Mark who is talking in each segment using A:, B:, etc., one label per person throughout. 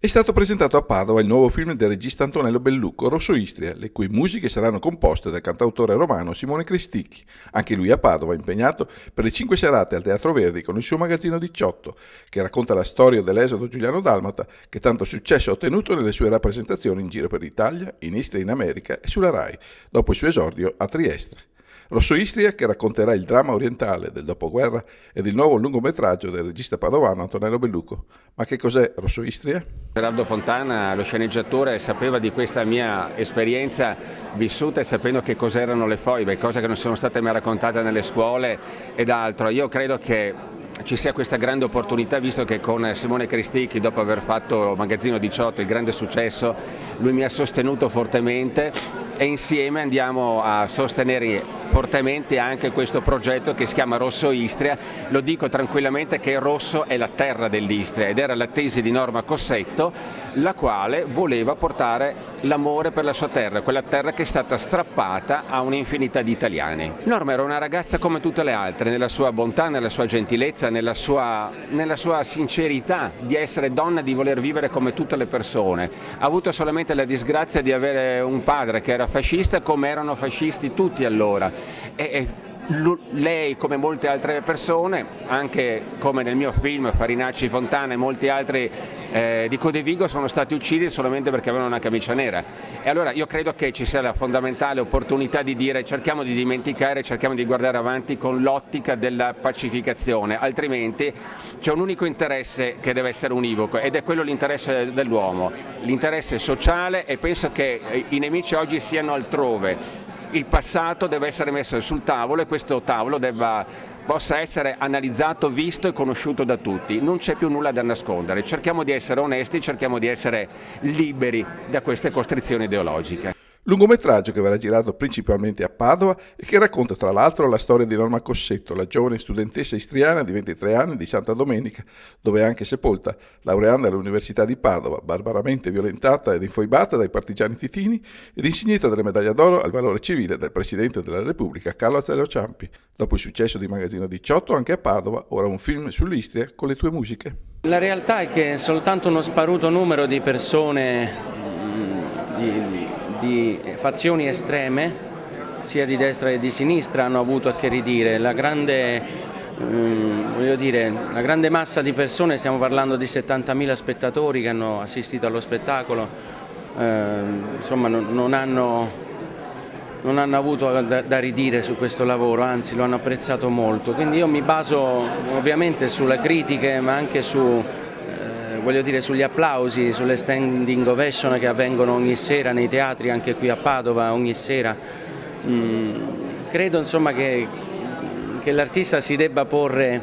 A: È stato presentato a Padova il nuovo film del regista Antonello Bellucco, Rosso Istria, le cui musiche saranno composte dal cantautore romano Simone Cristicchi, anche lui a Padova, impegnato per le 5 serate al Teatro Verdi con il suo magazzino 18, che racconta la storia dell'esodo giuliano-dalmata che tanto successo ha ottenuto nelle sue rappresentazioni in giro per l'Italia, in Istria, in America e sulla Rai, dopo il suo esordio a Trieste. Rosso Istria, che racconterà il dramma orientale del dopoguerra ed il nuovo lungometraggio del regista padovano Antonello Bellucco. Ma che cos'è Rosso Istria?
B: Gerardo Fontana, lo sceneggiatore, sapeva di questa mia esperienza vissuta e sapendo che cos'erano le foibe, cose che non sono state mai raccontate nelle scuole ed altro. Io credo che ci sia questa grande opportunità, visto che con Simone Cristicchi, dopo aver fatto Magazzino 18, il grande successo, lui mi ha sostenuto fortemente e insieme andiamo a sostenere fortemente anche questo progetto che si chiama Rosso Istria. Lo dico tranquillamente che Rosso è la terra dell'Istria ed era la tesi di Norma Cossetto, la quale voleva portare l'amore per la sua terra, quella terra che è stata strappata a un'infinità di italiani. Norma era una ragazza come tutte le altre, nella sua bontà, nella sua gentilezza, nella sua sincerità di essere donna, di voler vivere come tutte le persone. Ha avuto solamente la disgrazia di avere un padre che era fascista, come erano fascisti tutti allora. Lei, come molte altre persone, anche come nel mio film Farinacci, Fontana e molti altri di Codevigo, sono stati uccisi solamente perché avevano una camicia nera. E allora io credo che ci sia la fondamentale opportunità di dire cerchiamo di dimenticare, cerchiamo di guardare avanti con l'ottica della pacificazione, altrimenti c'è un unico interesse che deve essere univoco ed è quello l'interesse dell'uomo, l'interesse sociale, e penso che i nemici oggi siano altrove. Il passato deve essere messo sul tavolo e questo tavolo possa essere analizzato, visto e conosciuto da tutti. Non c'è più nulla da nascondere, cerchiamo di essere onesti, cerchiamo di essere liberi da queste costrizioni ideologiche.
A: Lungometraggio che verrà girato principalmente a Padova e che racconta tra l'altro la storia di Norma Cossetto, la giovane studentessa istriana di 23 anni di Santa Domenica, dove è anche sepolta, laureanda all'Università di Padova, barbaramente violentata ed infoibata dai partigiani titini ed insignita della medaglia d'oro al valore civile del Presidente della Repubblica Carlo Azeglio Ciampi. Dopo il successo di Magazzino 18, anche a Padova, ora un film sull'Istria con le tue musiche.
C: La realtà è che soltanto uno sparuto numero di persone di fazioni estreme, sia di destra che di sinistra, hanno avuto a che ridire. La grande massa di persone, stiamo parlando di 70.000 spettatori che hanno assistito allo spettacolo, insomma non hanno avuto da ridire su questo lavoro, anzi lo hanno apprezzato molto. Quindi io mi baso ovviamente sulle critiche, ma anche sugli applausi, sulle standing ovation che avvengono ogni sera nei teatri, anche qui a Padova ogni sera. Credo insomma che l'artista si debba porre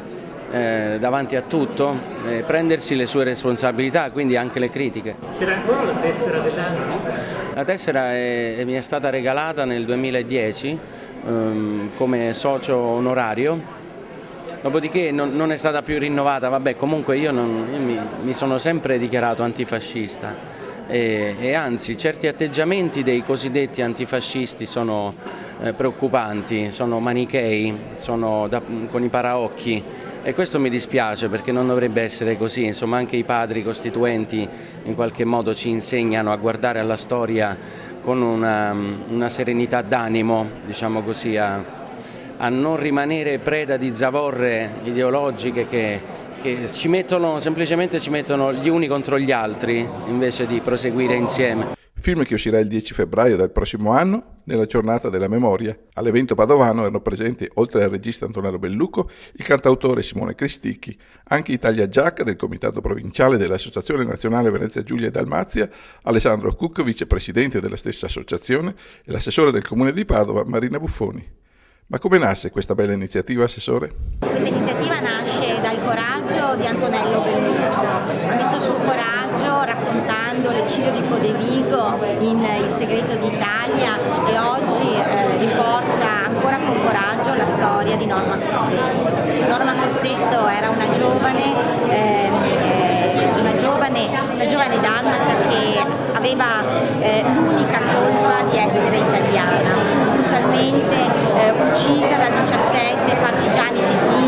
C: davanti a tutto, prendersi le sue responsabilità, quindi anche le critiche.
D: C'era ancora la tessera dell'anno?
C: La tessera mi è stata regalata nel 2010 come socio onorario. Dopodiché non è stata più rinnovata. Vabbè, comunque io mi sono sempre dichiarato antifascista e anzi certi atteggiamenti dei cosiddetti antifascisti sono preoccupanti, sono manichei, sono con i paraocchi, e questo mi dispiace perché non dovrebbe essere così. Insomma, anche i padri costituenti in qualche modo ci insegnano a guardare alla storia con una serenità d'animo, diciamo così, a non rimanere preda di zavorre ideologiche che semplicemente ci mettono gli uni contro gli altri invece di proseguire insieme.
A: Film che uscirà il 10 febbraio del prossimo anno, nella giornata della memoria. All'evento padovano erano presenti, oltre al regista Antonello Bellucco, il cantautore Simone Cristicchi, anche Italia Giacca del Comitato Provinciale dell'Associazione Nazionale Venezia Giulia e Dalmazia, Alessandro Cucco, vicepresidente della stessa associazione, e l'assessore del Comune di Padova, Marina Buffoni. Ma come nasce questa bella iniziativa, Assessore?
E: Questa iniziativa nasce dal coraggio di Antonello Bellucco. Ha messo sul coraggio raccontando l'eccidio di Codevigo in Il segreto d'Italia e oggi riporta ancora con coraggio la storia di Norma Cossetto. Norma Cossetto era una giovane dalmata che aveva l'unica colpa di essere italiana. Fu brutalmente uccisa da 17 partigiani titini